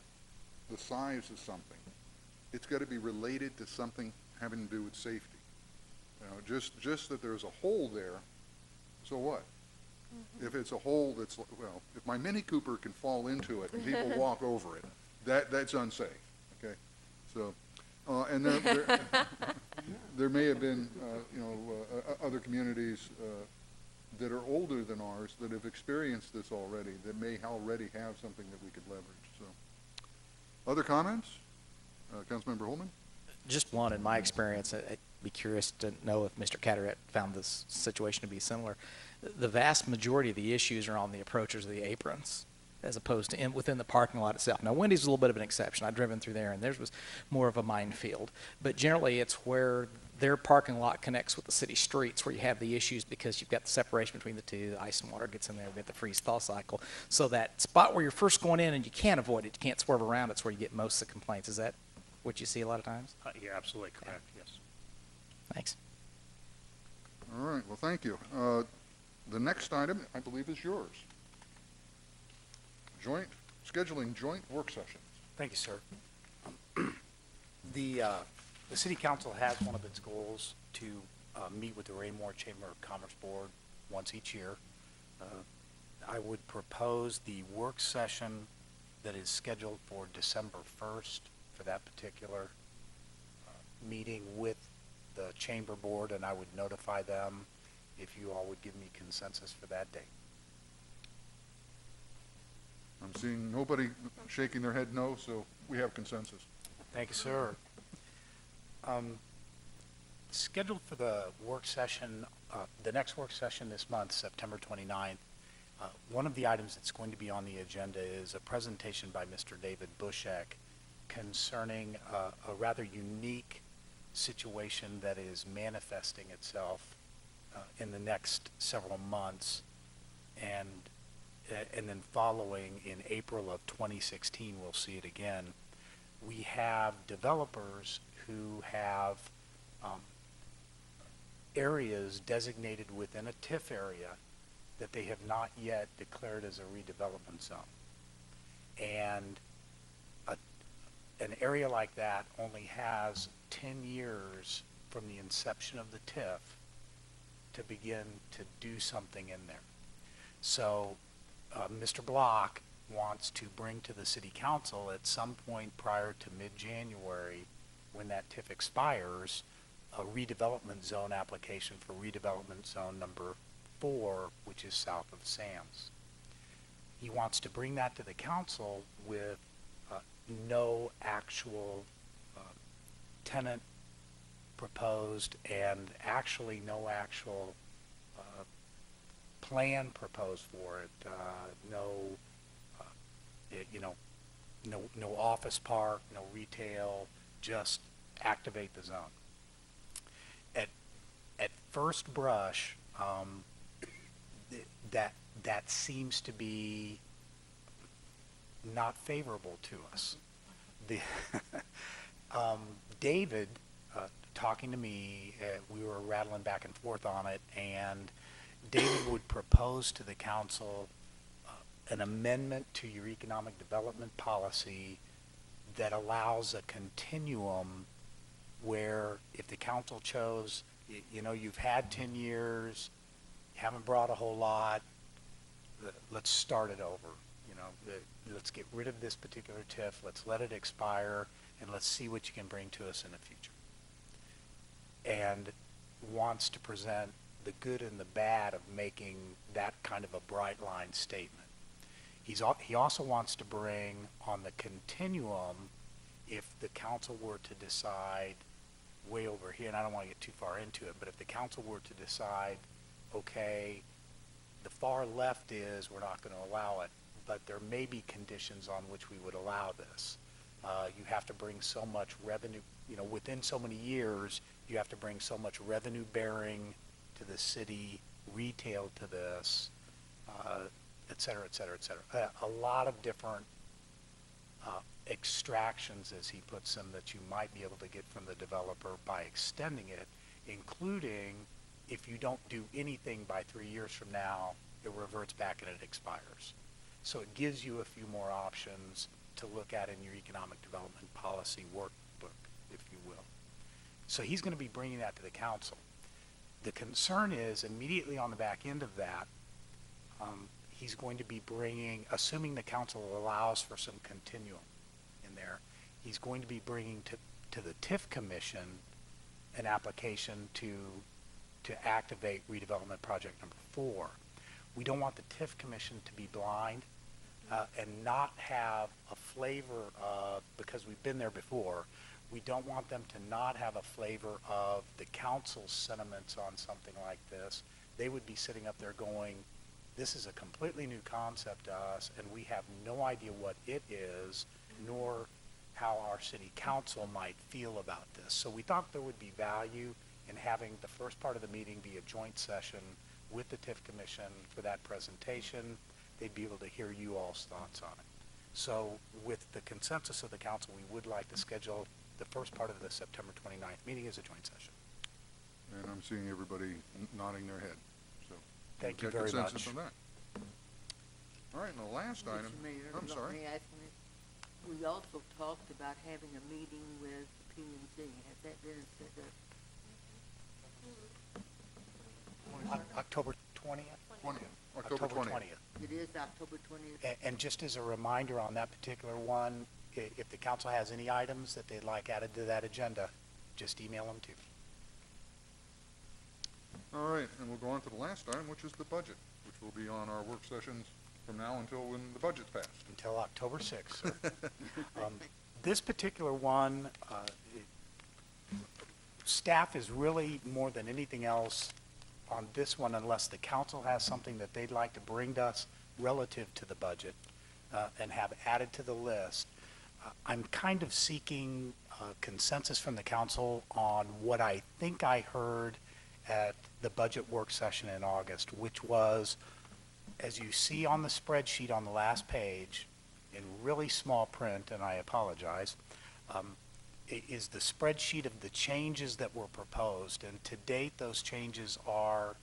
A: the size of something, it's got to be related to something having to do with safety. Just that there's a hole there, so what? Mm-hmm. If it's a hole that's, well, if my Mini Cooper can fall into it and people walk over it, that's unsafe, okay? So, and there may have been, other communities that are older than ours that have experienced this already, that may already have something that we could leverage. So, other comments? Councilmember Holman?
B: Just one, in my experience, I'd be curious to know if Mr. Catterett found this situation to be similar. The vast majority of the issues are on the approaches of the aprons, as opposed to within the parking lot itself. Now, Wendy's is a little bit of an exception. I've driven through there, and theirs was more of a minefield. But generally, it's where their parking lot connects with the city streets where you have the issues because you've got the separation between the two. The ice and water gets in there. We've got the freeze-thaw cycle. So that spot where you're first going in and you can't avoid it, you can't swerve around, it's where you get most of the complaints. Is that what you see a lot of times?
K: You're absolutely correct, yes.
B: Thanks.
A: All right, well, thank you. The next item, I believe, is yours. Scheduling joint work sessions.
F: Thank you, sir. The city council has one of its goals to meet with the Raymore Chamber of Commerce Board once each year. I would propose the work session that is scheduled for December 1st for that particular meeting with the chamber board, and I would notify them if you all would give me consensus for that date.
A: I'm seeing nobody shaking their head no, so we have consensus.
F: Thank you, sir. Scheduled for the work session, the next work session this month, September 29th, one of the items that's going to be on the agenda is a presentation by Mr. David Bushek concerning a rather unique situation that is manifesting itself in the next several months, and then following in April of 2016, we'll see it again. We have developers who have areas designated within a TIF area that they have not yet declared as a redevelopment zone. And an area like that only has 10 years from the inception of the TIF to begin to do something in there. So Mr. Block wants to bring to the city council at some point prior to mid-January, when that TIF expires, a redevelopment zone application for redevelopment zone number 4, which is south of Sam's. He wants to bring that to the council with no actual tenant proposed, and actually no actual plan proposed for it. No office park, no retail, just activate the zone. At first brush, that seems to be not favorable to us. David, talking to me, we were rattling back and forth on it, and David would propose to the council an amendment to your economic development policy that allows a continuum where if the council chose, you've had 10 years, you haven't brought a whole lot, let's start it over. Let's get rid of this particular TIF, let's let it expire, and let's see what you can bring to us in the future. And wants to present the good and the bad of making that kind of a bright line statement. He also wants to bring on the continuum, if the council were to decide way over here, and I don't want to get too far into it, but if the council were to decide, okay, the far left is we're not going to allow it, but there may be conditions on which we would allow this. You have to bring so much revenue, within so many years, you have to bring so much revenue bearing to the city, retail to this, et cetera, et cetera, et cetera. A lot of different extractions, as he puts them, that you might be able to get from the developer by extending it, including if you don't do anything by 3 years from now, it reverts back and it expires. So it gives you a few more options to look at in your economic development policy workbook, if you will. So he's going to be bringing that to the council. The concern is immediately on the back end of that, he's going to be bringing, assuming the council allows for some continuum in there, he's going to be bringing to the TIF commission an application to to activate redevelopment project number 4. We don't want the TIF commission to be blind and not have a flavor of, because we've been there before, we don't want them to not have a flavor of the council's sentiments on something like this. They would be sitting up there going, this is a completely new concept to us, and we have no idea what it is, nor how our city council might feel about this. So we thought there would be value in having the first part of the meeting be a joint session with the TIF commission for that presentation. They'd be able to hear you all's thoughts on it. So with the consensus of the council, we would like to schedule the first part of the September 29th meeting as a joint session.
A: And I'm seeing everybody nodding their head. So
F: Thank
A: we've
F: you
A: got
F: very
A: consensus
F: much.
A: on that. All right, and the last
H: Mr.
A: item,
H: Mayor,
A: I'm
H: let
A: sorry.
H: me ask you, we also talked about having a meeting with P&Z. Has that been set up?
F: October 20th?
A: 20th, October 20th.
H: It is October 20th.
F: And just as a reminder on that particular one, if the council has any items that they'd like added to that agenda, just email them to me.
A: All right, and we'll go on to the last item, which is the budget, which will be on our work sessions from now until when the budget's passed.
F: Until October 6th, sir. This particular one, staff is really more than anything else on this one, unless the council has something that they'd like to bring to us relative to the budget and have added to the list. I'm kind of seeking consensus from the council on what I think I heard at the budget work session in August, which was, as you see on the spreadsheet on the last page, in really small print, and I apologize, is the spreadsheet of the changes that were proposed. And to date, those changes are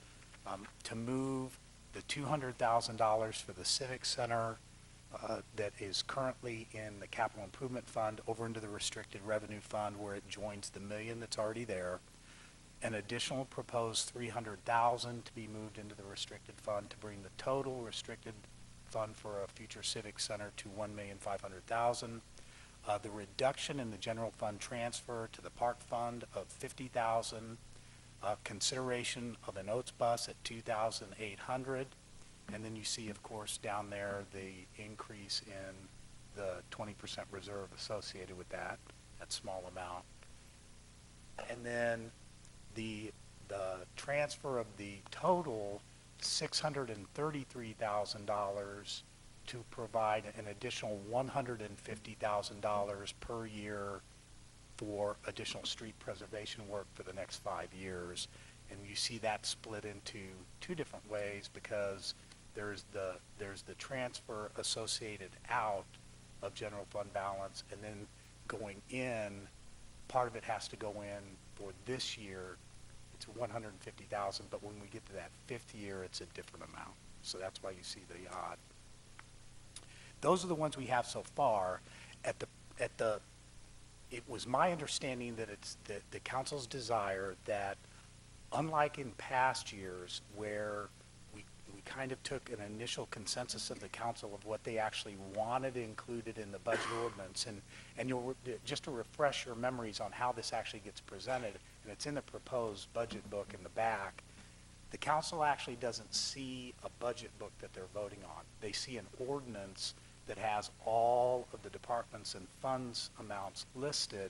F: to move the $200,000 for the Civic Center that is currently in the Capital Improvement Fund over into the Restricted Revenue Fund, where it joins the $1 million that's already there. An additional proposed $300,000 to be moved into the restricted fund to bring the total restricted fund for a future civic center to $1,500,000. The reduction in the general fund transfer to the park fund of $50,000. Consideration of an Oates bus at $2,800. And then you see, of course, down there the increase in the 20% reserve associated with that small amount. And then the transfer of the total $633,000 to provide an additional $150,000 per year for additional street preservation work for the next 5 years. And you see that split into two different ways, because there's the transfer associated out of general fund balance, and then going in, part of it has to go in for this year. It's $150,000, but when we get to that 5th year, it's a different amount. So that's why you see the odd. Those are the ones we have so far. It was my understanding that it's the council's desire that, unlike in past years where we kind of took an initial consensus of the council of what they actually wanted included in the budget ordinance, and you'll just to refresh your memories on how this actually gets presented, and it's in the proposed budget book in the back. The council actually doesn't see a budget book that they're voting on. They see an ordinance that has all of the departments and funds amounts listed,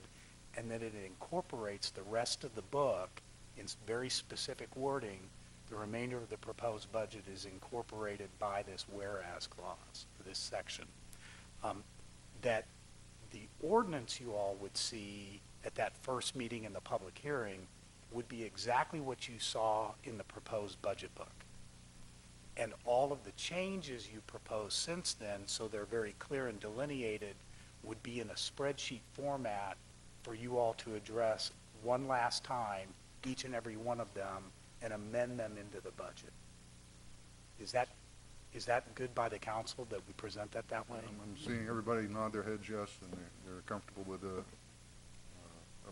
F: and then it incorporates the rest of the book in very specific wording. The remainder of the proposed budget is incorporated by this whereas clause for this section. That the ordinance you all would see at that first meeting in the public hearing would be exactly what you saw in the proposed budget book. And all of the changes you proposed since then, so they're very clear and delineated, would be in a spreadsheet format for you all to address one last time, each and every one of them, and amend them into the budget. Is that good by the council that we present that way?
A: I'm seeing everybody nod their heads yes, and they're comfortable with a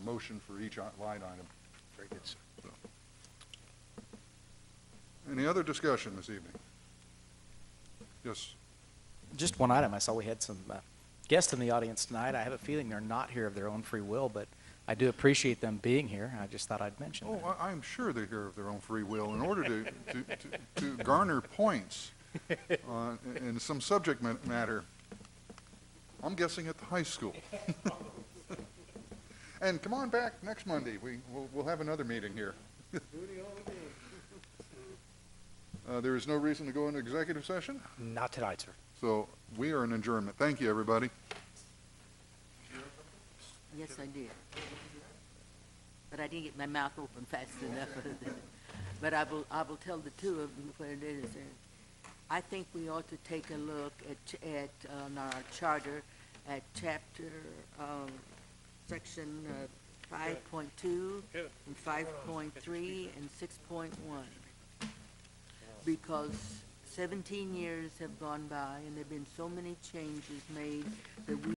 A: motion for each line item.
F: Very good, sir.
A: So. Any other discussion this evening? Yes.
B: Just one item. I saw we had some guests in the audience tonight. I have a feeling they're not here of their own free will, but I do appreciate them being here. I just thought I'd mention that.
A: Oh, I'm sure they're here of their own free will in order to garner points in some subject matter. I'm guessing at the high school. And come on back next Monday. We'll have another meeting here. There is no reason to go into executive session,
F: Not tonight, sir.
A: so we are in adjournment. Thank you, everybody.
H: Yes, I did. But I didn't get my mouth open fast enough. But I will tell the two of them what it is. I think we ought to take a look at our charter at chapter, section 5.2 and 5.3 and 6.1. Because 17 years have gone by and there have been so many changes made that we